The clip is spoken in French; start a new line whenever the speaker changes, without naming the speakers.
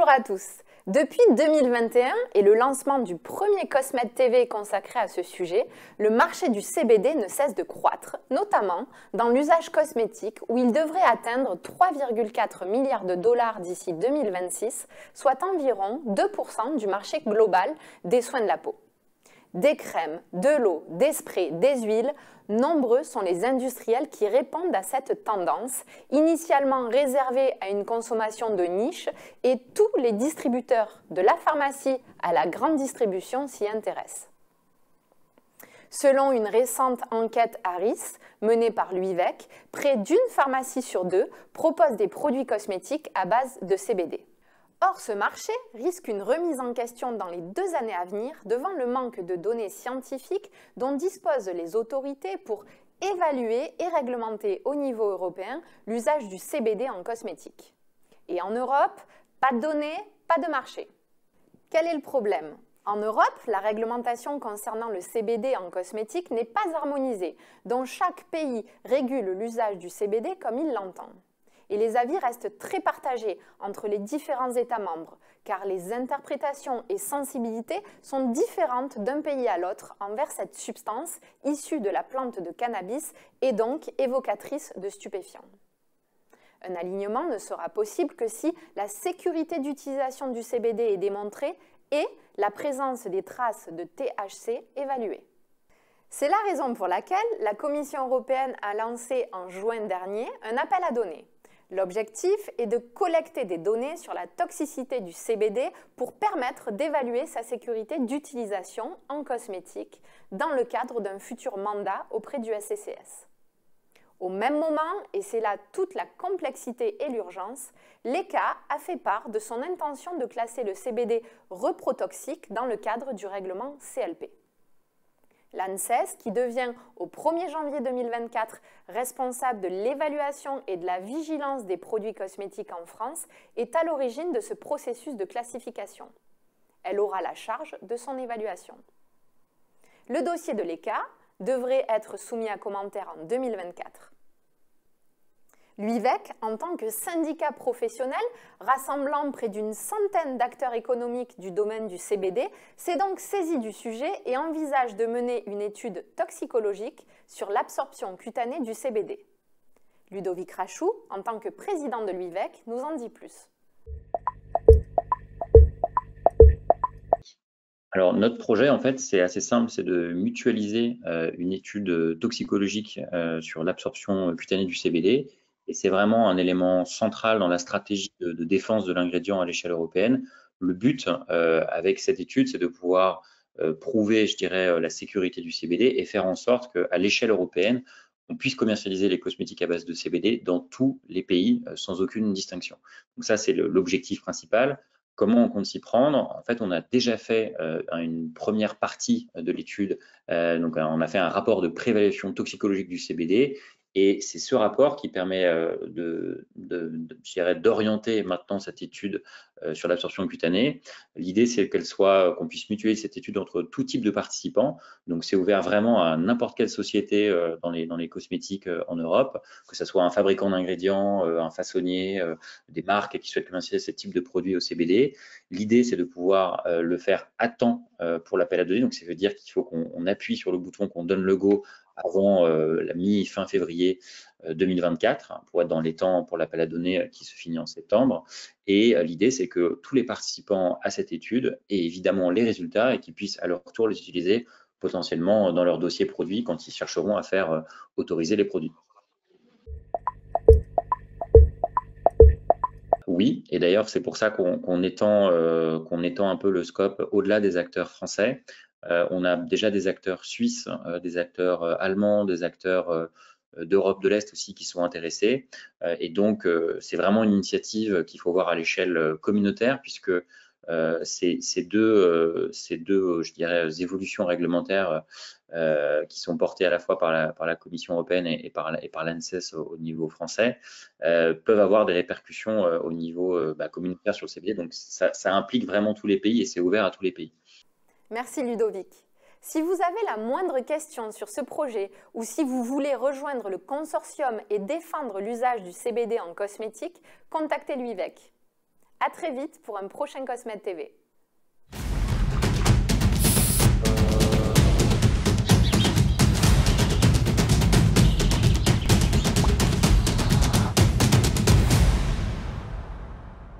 Bonjour à tous. Depuis 2021 et le lancement du premier Cosmed TV consacré à ce sujet, le marché du CBD ne cesse de croître, notamment dans l'usage cosmétique où il devrait atteindre 3,4 milliards de dollars d'ici 2026, soit environ 2% du marché global des soins de la peau. Des crèmes, de l'eau, des sprays, des huiles, nombreux sont les industriels qui répondent à cette tendance, initialement réservée à une consommation de niche, et tous les distributeurs, de la pharmacie à la grande distribution, s'y intéressent. Selon une récente enquête Harris menée par l'UIVEC, près d'une pharmacie sur deux propose des produits cosmétiques à base de CBD. Or, ce marché risque une remise en question dans les 2 années à venir devant le manque de données scientifiques dont disposent les autorités pour évaluer et réglementer au niveau européen l'usage du CBD en cosmétique. Et en Europe, pas de données, pas de marché. Quel est le problème ? En Europe, la réglementation concernant le CBD en cosmétique n'est pas harmonisée, donc chaque pays régule l'usage du CBD comme il l'entend. Et les avis restent très partagés entre les différents États membres, car les interprétations et sensibilités sont différentes d'un pays à l'autre envers cette substance issue de la plante de cannabis et donc évocatrice de stupéfiants. Un alignement ne sera possible que si la sécurité d'utilisation du CBD est démontrée et la présence des traces de THC évaluée. C'est la raison pour laquelle la Commission européenne a lancé en juin dernier un appel à données. L'objectif est de collecter des données sur la toxicité du CBD pour permettre d'évaluer sa sécurité d'utilisation en cosmétique dans le cadre d'un futur mandat auprès du SCCS. Au même moment, et c'est là toute la complexité et l'urgence, l'ECHA a fait part de son intention de classer le CBD reprotoxique dans le cadre du règlement CLP. L'ANSES, qui devient au 1er janvier 2024 responsable de l'évaluation et de la vigilance des produits cosmétiques en France, est à l'origine de ce processus de classification. Elle aura la charge de son évaluation. Le dossier de l'ECHA devrait être soumis à commentaire en 2024. L'UIVEC, en tant que syndicat professionnel rassemblant près d'une centaine d'acteurs économiques du domaine du CBD, s'est donc saisi du sujet et envisage de mener une étude toxicologique sur l'absorption cutanée du CBD. Ludovic Rachou, en tant que président de l'UIVEC, nous en dit plus.
Alors, notre projet, en fait, c'est assez simple, c'est de mutualiser une étude toxicologique sur l'absorption cutanée du CBD. Et c'est vraiment un élément central dans la stratégie de défense de l'ingrédient à l'échelle européenne. Le but avec cette étude, c'est de pouvoir prouver, je dirais, la sécurité du CBD et faire en sorte qu'à l'échelle européenne, on puisse commercialiser les cosmétiques à base de CBD dans tous les pays sans aucune distinction. Donc ça, c'est l'objectif principal. Comment on compte s'y prendre? En fait, on a déjà fait une première partie de l'étude. Donc, on a fait un rapport de préévaluation toxicologique du CBD. Et c'est ce rapport qui permet d'orienter maintenant cette étude sur l'absorption cutanée. L'idée, c'est qu'on puisse mutualiser cette étude entre tout type de participants. Donc, c'est ouvert vraiment à n'importe quelle société dans les cosmétiques en Europe, que ce soit un fabricant d'ingrédients, un façonnier, des marques qui souhaitent commercialiser ce type de produits au CBD. L'idée, c'est de pouvoir le faire à temps pour l'appel à données. Donc, ça veut dire qu'il faut qu'on appuie sur le bouton, qu'on donne le go avant la mi-fin février 2024 pour être dans les temps pour l'appel à données qui se finit en septembre. Et l'idée, c'est que tous les participants à cette étude aient évidemment les résultats et qu'ils puissent à leur tour les utiliser potentiellement dans leur dossier produit quand ils chercheront à faire autoriser les produits. Oui, et d'ailleurs, c'est pour ça qu'on étend un peu le scope au-delà des acteurs français. On a déjà des acteurs suisses, des acteurs allemands, des acteurs d'Europe de l'Est aussi qui sont intéressés. Et donc, c'est vraiment une initiative qu'il faut voir à l'échelle communautaire puisque ces deux, je dirais, évolutions réglementaires qui sont portées à la fois par la Commission européenne et par l'ANSES au niveau français peuvent avoir des répercussions au niveau communautaire sur le CBD. Donc, ça implique vraiment tous les pays et c'est ouvert à tous les pays.
Merci Ludovic. Si vous avez la moindre question sur ce projet ou si vous voulez rejoindre le consortium et défendre l'usage du CBD en cosmétique, contactez l'UIVEC. À très vite pour un prochain Cosmed TV.